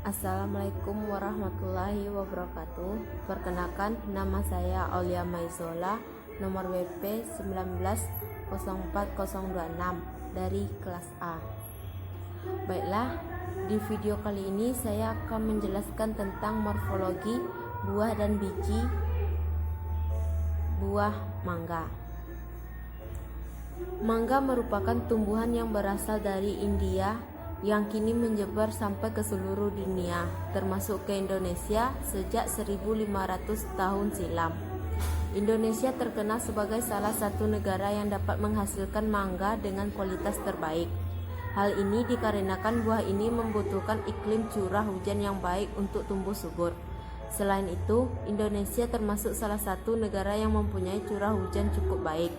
Assalamualaikum warahmatullahi wabarakatuh. Perkenalkan, nama saya Aulia Maizola, nomor WP 1904026 dari kelas A. Baiklah, di video kali ini saya akan menjelaskan tentang morfologi buah dan biji buah mangga. Mangga merupakan tumbuhan yang berasal dari India yang kini menyebar sampai ke seluruh dunia, termasuk ke Indonesia sejak 1500 tahun silam. Indonesia terkenal sebagai salah satu negara yang dapat menghasilkan mangga dengan kualitas terbaik. Hal ini dikarenakan buah ini membutuhkan iklim curah hujan yang baik untuk tumbuh subur. Selain itu, Indonesia termasuk salah satu negara yang mempunyai curah hujan cukup baik.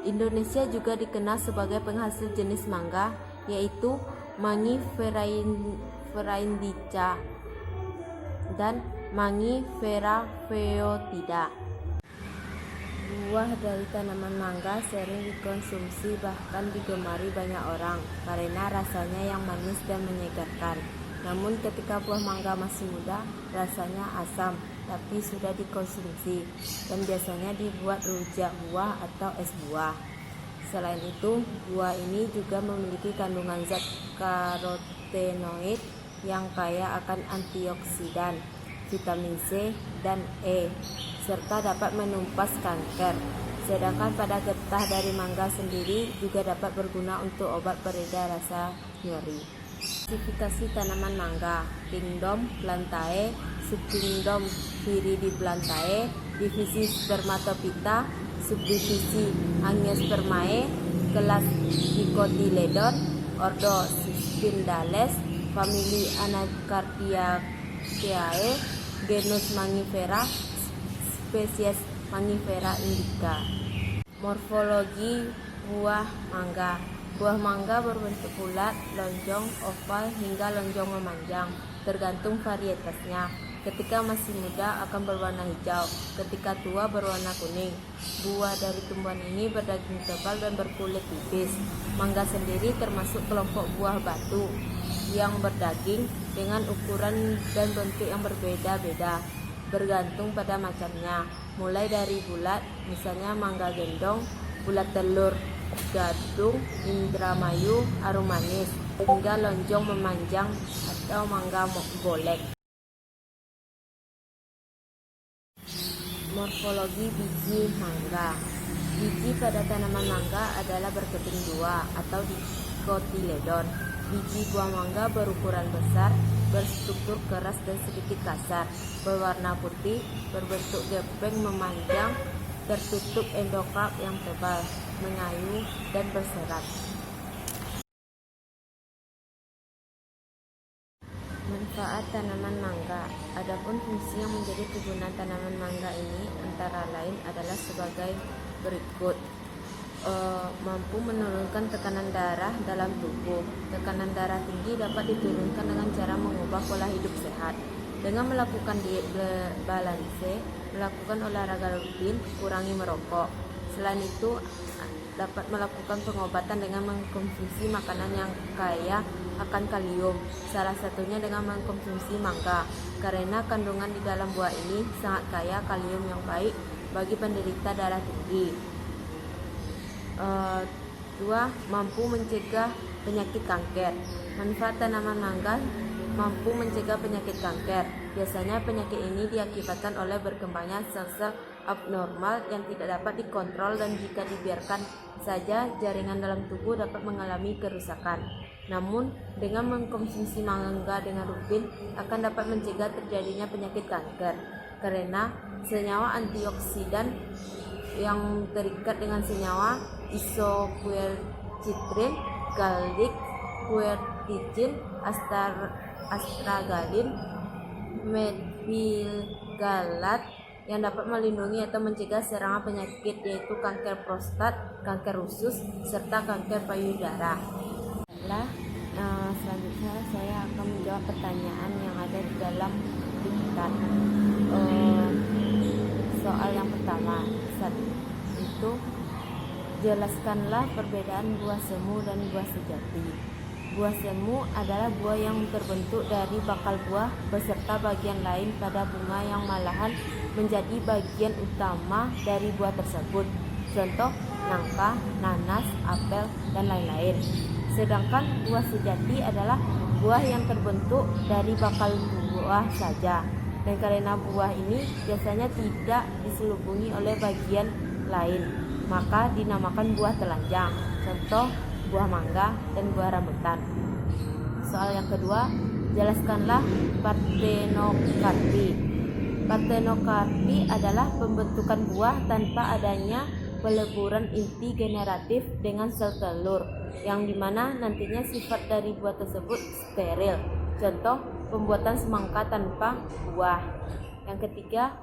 Indonesia juga dikenal sebagai penghasil jenis mangga, yaitu Mangifera dan Mangifera phaeotida. Buah dari tanaman mangga sering dikonsumsi, bahkan digemari banyak orang karena rasanya yang manis dan menyegarkan. Namun ketika buah mangga masih muda, rasanya asam tapi sudah dikonsumsi dan biasanya dibuat rujak buah atau es buah. Selain itu, buah ini juga memiliki kandungan zat karotenoid yang kaya akan antioksidan, vitamin C dan E, serta dapat menumpas kanker. Sedangkan pada getah dari mangga sendiri juga dapat berguna untuk obat pereda rasa nyeri. Klasifikasi tanaman mangga: Kingdom Plantae, Subkingdom Viridiplantae, divisi Spermatophyta, subdivisi Angiospermae, kelas Dicotyledon, ordo Spindales, famili Anacardiaceae, genus Mangifera, spesies Mangifera indica. Morfologi buah mangga. Buah mangga berbentuk bulat, lonjong, oval hingga lonjong memanjang, tergantung varietasnya. Ketika masih muda akan berwarna hijau, ketika tua berwarna kuning. Buah dari tumbuhan ini berdaging tebal dan berkulit tipis. Mangga sendiri termasuk kelompok buah batu yang berdaging dengan ukuran dan bentuk yang berbeda-beda, bergantung pada macamnya. Mulai dari bulat, misalnya mangga gendong, bulat telur, gadung, Indramayu, arum manis, hingga lonjong memanjang atau mangga golek. Morfologi biji mangga. Biji pada tanaman mangga adalah berkeping dua atau dicotyledon. Biji buah mangga berukuran besar, berstruktur keras dan sedikit kasar, berwarna putih, berbentuk gepeng memanjang, tertutup endokarp yang tebal, mengayu dan berserat. Manfaat tanaman mangga. Adapun fungsi yang menjadi kegunaan tanaman mangga ini antara lain adalah sebagai berikut. Mampu menurunkan tekanan darah dalam tubuh. Tekanan darah tinggi dapat diturunkan dengan cara mengubah pola hidup sehat. Dengan melakukan diet balanse, melakukan olahraga rutin, kurangi merokok. Selain itu, dapat melakukan pengobatan dengan mengkonsumsi makanan yang kaya akan kalium, salah satunya dengan mengkonsumsi mangga, karena kandungan di dalam buah ini sangat kaya kalium yang baik bagi penderita darah tinggi. 2. Mampu mencegah penyakit kanker. Manfaat tanaman mangga mampu mencegah penyakit kanker. Biasanya penyakit ini diakibatkan oleh berkembangnya sel-sel abnormal yang tidak dapat dikontrol, dan jika dibiarkan saja jaringan dalam tubuh dapat mengalami kerusakan. Namun dengan mengkonsumsi mangga dengan rutin akan dapat mencegah terjadinya penyakit kanker, karena senyawa antioksidan yang terikat dengan senyawa isoquercitrin, gallic, quercetin, astragalin, methyl-galat yang dapat melindungi atau mencegah serangan penyakit, yaitu kanker prostat, kanker usus, serta kanker payudara. Selanjutnya saya akan menjawab pertanyaan yang ada di dalam diktat. Soal yang pertama, itu jelaskanlah perbedaan buah semu dan buah sejati. Buah semu adalah buah yang terbentuk dari bakal buah beserta bagian lain pada bunga yang malahan menjadi bagian utama dari buah tersebut. Contoh nangka, nanas, apel, dan lain-lain. Sedangkan buah sejati adalah buah yang terbentuk dari bakal buah saja. Dan karena buah ini biasanya tidak diselubungi oleh bagian lain, maka dinamakan buah telanjang. Contoh buah mangga dan buah rambutan. Soal yang kedua, jelaskanlah partenokarpi. Partenokarpi adalah pembentukan buah tanpa adanya peleburan inti generatif dengan sel telur, yang dimana nantinya sifat dari buah tersebut steril. Contoh pembuatan semangka tanpa buah. Yang ketiga,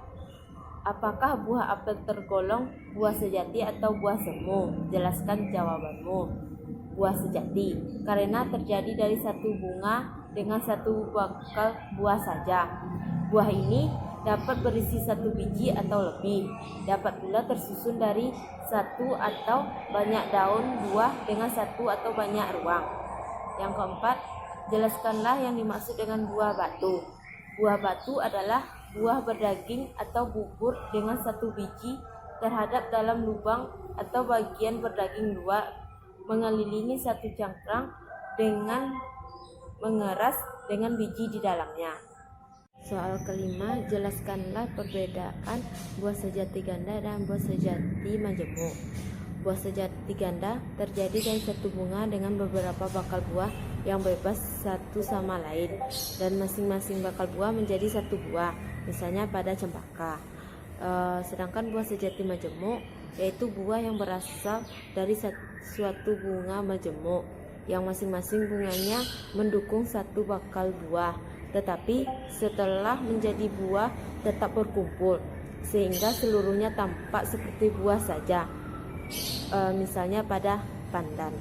apakah buah apel tergolong buah sejati atau buah semu? Jelaskan jawabanmu. Buah sejati karena terjadi dari satu bunga dengan satu bakal buah saja. Buah ini dapat berisi satu biji atau lebih, dapat pula tersusun dari satu atau banyak daun buah dengan satu atau banyak ruang. Yang keempat, jelaskanlah yang dimaksud dengan buah batu. Buah batu adalah buah berdaging atau bubur dengan satu biji terhadap dalam lubang atau bagian berdaging luar, mengelilingi satu cangkang dengan mengeras dengan biji di dalamnya. Soal kelima, jelaskanlah perbedaan buah sejati ganda dan buah sejati majemuk. Buah sejati ganda terjadi dari satu bunga dengan beberapa bakal buah yang bebas satu sama lain, dan masing-masing bakal buah menjadi satu buah, misalnya pada cempaka. Sedangkan buah sejati majemuk yaitu buah yang berasal dari suatu bunga majemuk, yang masing-masing bunganya mendukung satu bakal buah, tetapi setelah menjadi buah tetap berkumpul sehingga seluruhnya tampak seperti buah saja, misalnya pada pandan.